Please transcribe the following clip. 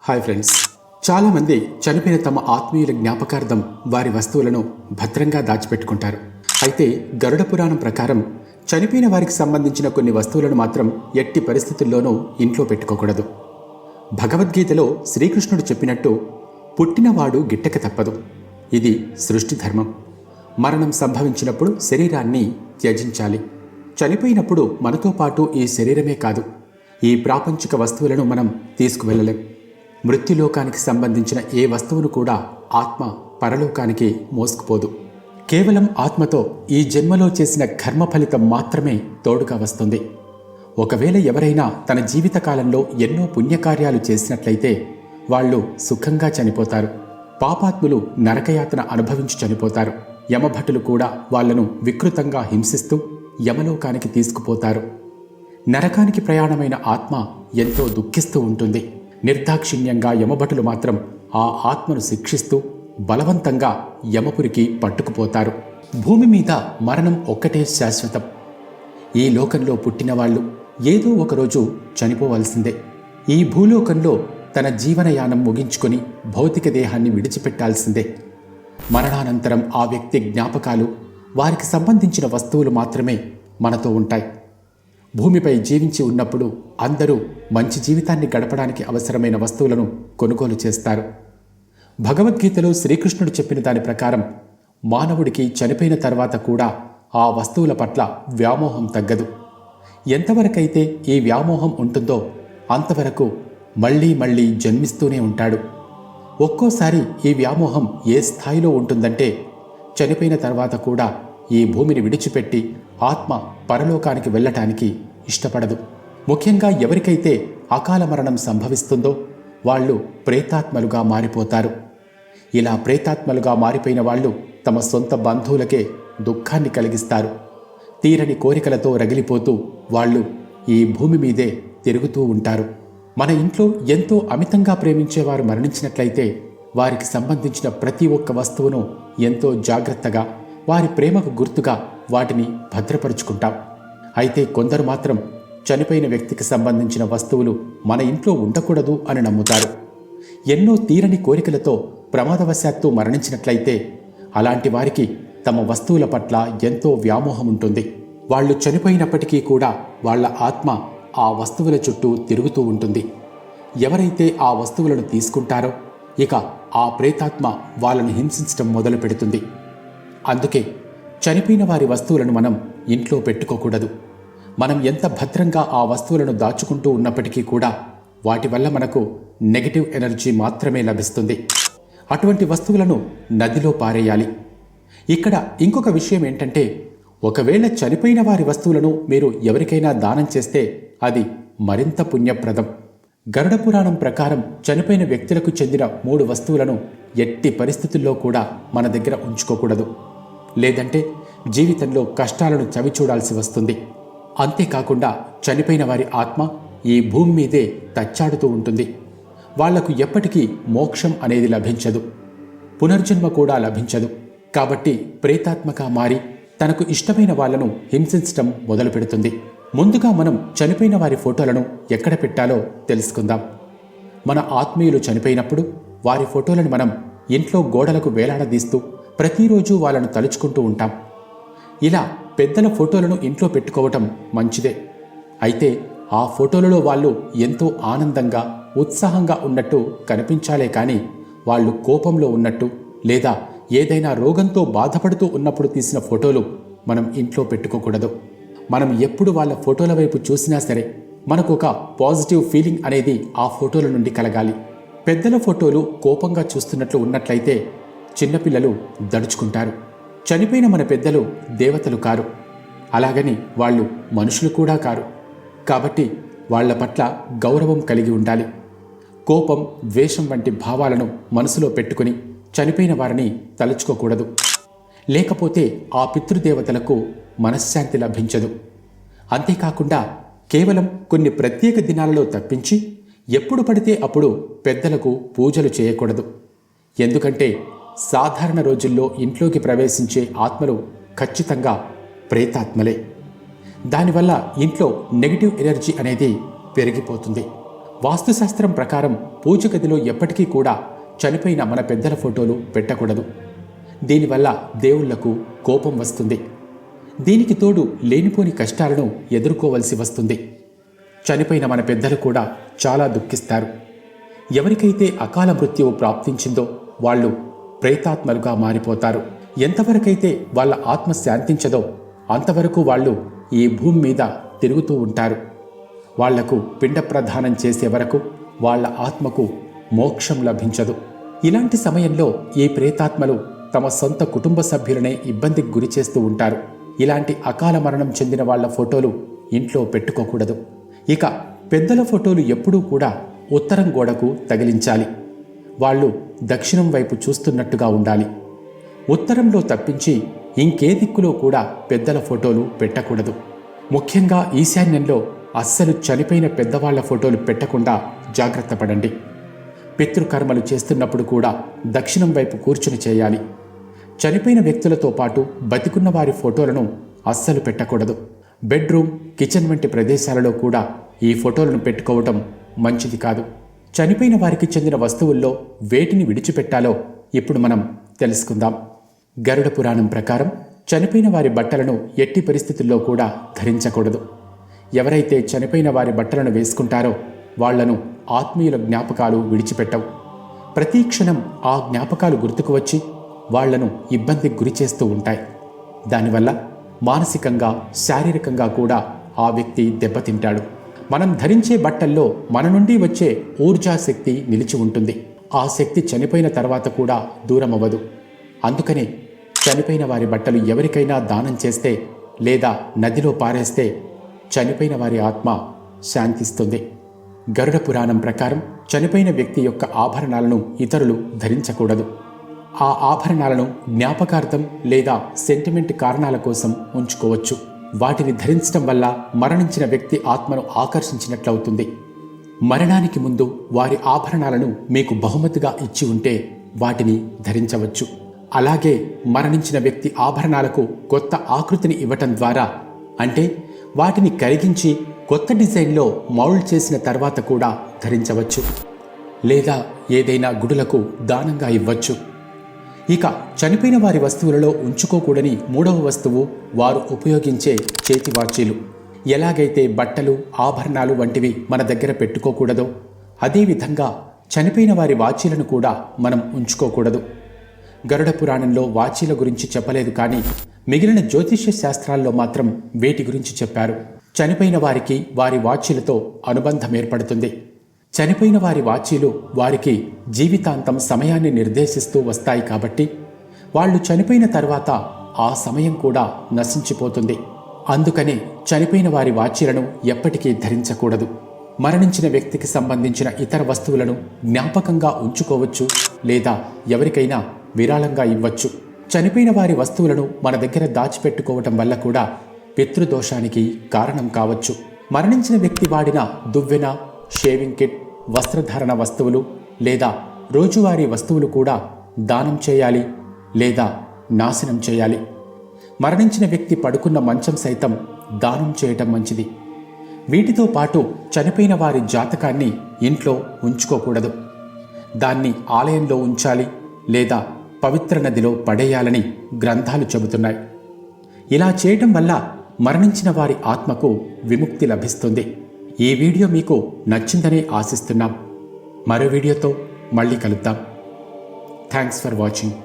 Hi friends, చాలామంది చనిపోయిన తమ ఆత్మీయుల జ్ఞాపకార్థం వారి వస్తువులను భద్రంగా దాచిపెట్టుకుంటారు. అయితే గరుడ పురాణం ప్రకారం చనిపోయిన వారికి సంబంధించిన కొన్ని వస్తువులను మాత్రం ఎట్టి పరిస్థితుల్లోనూ ఇంట్లో పెట్టుకోకూడదు. భగవద్గీతలో శ్రీకృష్ణుడు చెప్పినట్టు పుట్టినవాడు గిట్టక తప్పదు. ఇది సృష్టి ధర్మం. మరణం సంభవించినప్పుడు శరీరాన్ని త్యజించాలి. చనిపోయినప్పుడు మనతో పాటు ఈ శరీరమే కాదు, ఈ ప్రాపంచిక వస్తువులను మనం తీసుకువెళ్ళలేం. మృత్యులోకానికి సంబంధించిన ఏ వస్తువును కూడా ఆత్మ పరలోకానికి మోసుకుపోదు. కేవలం ఆత్మతో ఈ జన్మలో చేసిన కర్మ ఫలితం మాత్రమే తోడుగా వస్తుంది. ఒకవేళ ఎవరైనా తన జీవితకాలంలో ఎన్నో పుణ్యకార్యాలు చేసినట్లయితే వాళ్ళు సుఖంగా చనిపోతారు. పాపాత్ములు నరకయాతన అనుభవించి చనిపోతారు. యమభటులు కూడా వాళ్లను వికృతంగా హింసిస్తూ యమలోకానికి తీసుకుపోతారు. నరకానికి ప్రయాణమైన ఆత్మ ఎంతో దుఃఖిస్తూ ఉంటుంది. నిర్దాక్షిణ్యంగా యమభటులు మాత్రం ఆ ఆత్మను శిక్షిస్తూ బలవంతంగా యమపురికి పట్టుకుపోతారు. భూమి మీద మరణం ఒక్కటే శాశ్వతం. ఈ లోకంలో పుట్టినవాళ్లు ఏదో ఒకరోజు చనిపోవలసిందే. ఈ భూలోకంలో తన జీవనయానం ముగించుకొని భౌతిక దేహాన్ని విడిచిపెట్టాల్సిందే. మరణానంతరం ఆ వ్యక్తి జ్ఞాపకాలు, వారికి సంబంధించిన వస్తువులు మాత్రమే మనతో ఉంటాయి. భూమిపై జీవించి ఉన్నప్పుడు అందరూ మంచి జీవితాన్ని గడపడానికి అవసరమైన వస్తువులను కొనుగోలు చేస్తారు. భగవద్గీతలో శ్రీకృష్ణుడు చెప్పిన దాని ప్రకారం మానవుడికి చనిపోయిన తర్వాత కూడా ఆ వస్తువుల పట్ల వ్యామోహం తగ్గదు. ఎంతవరకైతే ఈ వ్యామోహం ఉంటుందో అంతవరకు మళ్లీ మళ్లీ జన్మిస్తూనే ఉంటాడు. ఒక్కోసారి ఈ వ్యామోహం ఏ స్థాయిలో ఉంటుందంటే చనిపోయిన తర్వాత కూడా ఈ భూమిని విడిచిపెట్టి ఆత్మ పరలోకానికి వెళ్ళటానికి ఇష్టపడదు. ముఖ్యంగా ఎవరికైతే అకాల మరణం సంభవిస్తుందో వాళ్ళు ప్రేతాత్మలుగా మారిపోతారు. ఇలా ప్రేతాత్మలుగా మారిపోయిన వాళ్ళు తమ సొంత బంధువులకే దుఃఖాన్ని కలిగిస్తారు. తీరని కోరికలతో రగిలిపోతూ వాళ్ళు ఈ భూమి మీదే తిరుగుతూ ఉంటారు. మన ఇంట్లో ఎంతో అమితంగా ప్రేమించేవారు మరణించినట్లయితే వారికి సంబంధించిన ప్రతి ఒక్క వస్తువును ఎంతో జాగ్రత్తగా వారి ప్రేమకు గుర్తుగా వాటిని భద్రపరుచుకుంటాం. అయితే కొందరు మాత్రం చనిపోయిన వ్యక్తికి సంబంధించిన వస్తువులు మన ఇంట్లో ఉండకూడదు అని నమ్ముతారు. ఎన్నో తీరని కోరికలతో ప్రమాదవశాత్తు మరణించినట్లయితే అలాంటి వారికి తమ వస్తువుల పట్ల ఎంతో వ్యామోహం ఉంటుంది. వాళ్ళు చనిపోయినప్పటికీ కూడా వాళ్ళ ఆత్మ ఆ వస్తువుల చుట్టూ తిరుగుతూ ఉంటుంది. ఎవరైతే ఆ వస్తువులను తీసుకుంటారో ఇక ఆ ప్రేతాత్మ వాళ్ళని హింసించడం మొదలు పెడుతుంది. అందుకే చనిపోయిన వారి వస్తువులను మనం ఇంట్లో పెట్టుకోకూడదు. మనం ఎంత భద్రంగా ఆ వస్తువులను దాచుకుంటూ ఉన్నప్పటికీ కూడా వాటి వల్ల మనకు నెగటివ్ ఎనర్జీ మాత్రమే లభిస్తుంది. అటువంటి వస్తువులను నదిలో పారేయాలి. ఇక్కడ ఇంకొక విషయం ఏంటంటే, ఒకవేళ చనిపోయిన వారి వస్తువులను మీరు ఎవరికైనా దానం చేస్తే అది మరింత పుణ్యప్రదం. గరుడ పురాణం ప్రకారం చనిపోయిన వ్యక్తులకు చెందిన 3 వస్తువులను ఎట్టి పరిస్థితుల్లో కూడా మన దగ్గర ఉంచుకోకూడదు. లేదంటే జీవితంలో కష్టాలను చవిచూడాల్సి వస్తుంది. అంతేకాకుండా చనిపోయిన వారి ఆత్మ ఈ భూమి మీదే తచ్చాడుతూ ఉంటుంది. వాళ్లకు ఎప్పటికీ మోక్షం అనేది లభించదు, పునర్జన్మ కూడా లభించదు. కాబట్టి ప్రేతాత్మగా మారి తనకు ఇష్టమైన వాళ్లను హింసించటం మొదలు పెడుతుంది. ముందుగా మనం చనిపోయిన వారి ఫోటోలను ఎక్కడ పెట్టాలో తెలుసుకుందాం. మన ఆత్మీయులు చనిపోయినప్పుడు వారి ఫోటోలను మనం ఇంట్లో గోడలకు వేలాడదీస్తూ ప్రతిరోజు వాళ్ళను తలుచుకుంటూ ఉంటాం. ఇలా పెద్దల ఫోటోలను ఇంట్లో పెట్టుకోవటం మంచిదే. అయితే ఆ ఫోటోలలో వాళ్ళు ఎంతో ఆనందంగా, ఉత్సాహంగా ఉన్నట్టు కనిపించాలే కానీ వాళ్ళు కోపంలో ఉన్నట్టు లేదా ఏదైనా రోగంతో బాధపడుతూ ఉన్నప్పుడు తీసిన ఫోటోలు మనం ఇంట్లో పెట్టుకోకూడదు. మనం ఎప్పుడు వాళ్ళ ఫోటోల వైపు చూసినా సరే మనకు ఒక పాజిటివ్ ఫీలింగ్ అనేది ఆ ఫోటోల నుండి కలగాలి. పెద్దల ఫోటోలు కోపంగా చూస్తున్నట్లు ఉన్నట్లయితే చిన్నపిల్లలు దడుచుకుంటారు. చనిపోయిన మన పెద్దలు దేవతలు కారు, అలాగని వాళ్ళు మనుషులు కూడా కారు. కాబట్టి వాళ్ల పట్ల గౌరవం కలిగి ఉండాలి. కోపం, ద్వేషం వంటి భావాలను మనసులో పెట్టుకుని చనిపోయిన వారిని తలుచుకోకూడదు. లేకపోతే ఆ పితృదేవతలకు మనశ్శాంతి లభించదు. అంతేకాకుండా కేవలం కొన్ని ప్రత్యేక దినాలలో తప్పించి ఎప్పుడు పడితే అప్పుడు పెద్దలకు పూజలు చేయకూడదు. ఎందుకంటే సాధారణ రోజుల్లో ఇంట్లోకి ప్రవేశించే ఆత్మలు ఖచ్చితంగా ప్రేతాత్మలే. దానివల్ల ఇంట్లో నెగిటివ్ ఎనర్జీ అనేది పెరిగిపోతుంది. వాస్తుశాస్త్రం ప్రకారం పూజ గదిలో ఎప్పటికీ కూడా చనిపోయిన మన పెద్దల ఫోటోలు పెట్టకూడదు. దీనివల్ల దేవుళ్లకు కోపం వస్తుంది. దీనికి తోడు లేనిపోని కష్టాలను ఎదుర్కోవలసి వస్తుంది. చనిపోయిన మన పెద్దలు కూడా చాలా దుఃఖిస్తారు. ఎవరికైతే అకాల మృత్యువు ప్రాప్తించిందో వాళ్ళు ప్రేతాత్మలుగా మారిపోతారు. ఎంతవరకైతే వాళ్ళ ఆత్మ శాంతించదో అంతవరకు వాళ్ళు ఈ భూమి మీద తిరుగుతూ ఉంటారు. వాళ్లకు పిండ ప్రదానం చేసే వరకు వాళ్ళ ఆత్మకు మోక్షం లభించదు. ఇలాంటి సమయంలో ఈ ప్రేతాత్మలు తమ సొంత కుటుంబ సభ్యులనే ఇబ్బందికి గురి చేస్తూ ఉంటారు. ఇలాంటి అకాల మరణం చెందిన వాళ్ల ఫోటోలు ఇంట్లో పెట్టుకోకూడదు. ఇక పెద్దల ఫోటోలు ఎప్పుడూ కూడా ఉత్తరం గోడకు తగిలించాలి. వాళ్ళు దక్షిణం వైపు చూస్తున్నట్టుగా ఉండాలి. ఉత్తరంలో తప్పించి ఇంకే దిక్కులో కూడా పెద్దల ఫోటోలు పెట్టకూడదు. ముఖ్యంగా ఈశాన్యంలో అస్సలు చనిపోయిన పెద్దవాళ్ల ఫోటోలు పెట్టకుండా జాగ్రత్త పడండి. పితృకర్మలు చేస్తున్నప్పుడు కూడా దక్షిణం వైపు కూర్చుని చేయాలి. చనిపోయిన వ్యక్తులతో పాటు బతికున్న వారి ఫోటోలను అస్సలు పెట్టకూడదు. బెడ్రూమ్, కిచెన్ వంటి ప్రదేశాలలో కూడా ఈ ఫోటోలను పెట్టుకోవటం మంచిది కాదు. చనిపోయిన వారికి చెందిన వస్తువుల్లో వేటిని విడిచిపెట్టాలో ఇప్పుడు మనం తెలుసుకుందాం. గరుడ పురాణం ప్రకారం చనిపోయిన వారి బట్టలను ఎట్టి పరిస్థితుల్లో కూడా ధరించకూడదు. ఎవరైతే చనిపోయిన వారి బట్టలను వేసుకుంటారో వాళ్లను ఆత్మీయుల జ్ఞాపకాలు విడిచిపెట్టవు. ప్రతి క్షణం ఆ జ్ఞాపకాలు గుర్తుకు వచ్చి వాళ్లను ఇబ్బందికి గురి చేస్తూ ఉంటాయి. దానివల్ల మానసికంగా, శారీరకంగా కూడా ఆ వ్యక్తి దెబ్బతింటాడు. మనం ధరించే బట్టల్లో మన నుండి వచ్చే ఊర్జాశక్తి నిలిచి ఉంటుంది. ఆ శక్తి చనిపోయిన తర్వాత కూడా దూరమవ్వదు. అందుకని చనిపోయిన వారి బట్టలు ఎవరికైనా దానం చేస్తే లేదా నదిలో పారేస్తే చనిపోయిన వారి ఆత్మ శాంతిస్తుంది. గరుడ పురాణం ప్రకారం చనిపోయిన వ్యక్తి యొక్క ఆభరణాలను ఇతరులు ధరించకూడదు. ఆ ఆభరణాలను జ్ఞాపకార్థం లేదా సెంటిమెంట్ కారణాల కోసం ఉంచుకోవచ్చు. వాటిని ధరించడం వల్ల మరణించిన వ్యక్తి ఆత్మను ఆకర్షించినట్లవుతుంది. మరణానికి ముందు వారి ఆభరణాలను మీకు బహుమతిగా ఇచ్చి ఉంటే వాటిని ధరించవచ్చు. అలాగే మరణించిన వ్యక్తి ఆభరణాలకు కొత్త ఆకృతిని ఇవ్వటం ద్వారా, అంటే వాటిని కరిగించి కొత్త డిజైన్లో మౌల్డ్ చేసిన తర్వాత కూడా ధరించవచ్చు. లేదా ఏదైనా గుడులకు దానంగా ఇవ్వచ్చు. ఇక చనిపోయిన వారి వస్తువులలో ఉంచుకోకూడని మూడవ వస్తువు వారు ఉపయోగించే చేతి వాచీలు. ఎలాగైతే బట్టలు, ఆభరణాలు వంటివి మన దగ్గర పెట్టుకోకూడదో అదేవిధంగా చనిపోయిన వారి వాచీలను కూడా మనం ఉంచుకోకూడదు. గరుడ పురాణంలో వాచీల గురించి చెప్పలేదు, కానీ మిగిలిన జ్యోతిష్య శాస్త్రాల్లో మాత్రం వేటి గురించి చెప్పారు. చనిపోయిన వారికి వారి వాచీలతో అనుబంధం ఏర్పడుతుంది. చనిపోయిన వారి వాచీలు వారికి జీవితాంతం సమయాన్ని నిర్దేశిస్తూ వస్తాయి కాబట్టి వాళ్ళు చనిపోయిన తర్వాత ఆ సమయం కూడా నశించిపోతుంది. అందుకనే చనిపోయిన వారి వాచీలను ఎప్పటికీ ధరించకూడదు. మరణించిన వ్యక్తికి సంబంధించిన ఇతర వస్తువులను జ్ఞాపకంగా ఉంచుకోవచ్చు లేదా ఎవరికైనా విరాళంగా ఇవ్వచ్చు. చనిపోయిన వారి వస్తువులను మన దగ్గర దాచిపెట్టుకోవటం వల్ల కూడా పితృదోషానికి కారణం కావచ్చు. మరణించిన వ్యక్తి వాడిన దువ్వెన, షేవింగ్ కిట్, వస్త్రధారణ వస్తువులు లేదా రోజువారీ వస్తువులు కూడా దానం చేయాలి లేదా నాశనం చేయాలి. మరణించిన వ్యక్తి పడుకున్న మంచం సైతం దానం చేయటం మంచిది. వీటితో పాటు చనిపోయిన వారి జాతకాన్ని ఇంట్లో ఉంచుకోకూడదు. దాన్ని ఆలయంలో ఉంచాలి లేదా పవిత్ర నదిలో పడేయాలని గ్రంథాలు చెబుతున్నాయి. ఇలా చేయటం వల్ల మరణించిన వారి ఆత్మకు విముక్తి లభిస్తుంది. ఈ వీడియో మీకు నచ్చిందనే ఆశిస్తున్నాం. మరో వీడియోతో మళ్ళీ కలుద్దాం. Thanks for watching.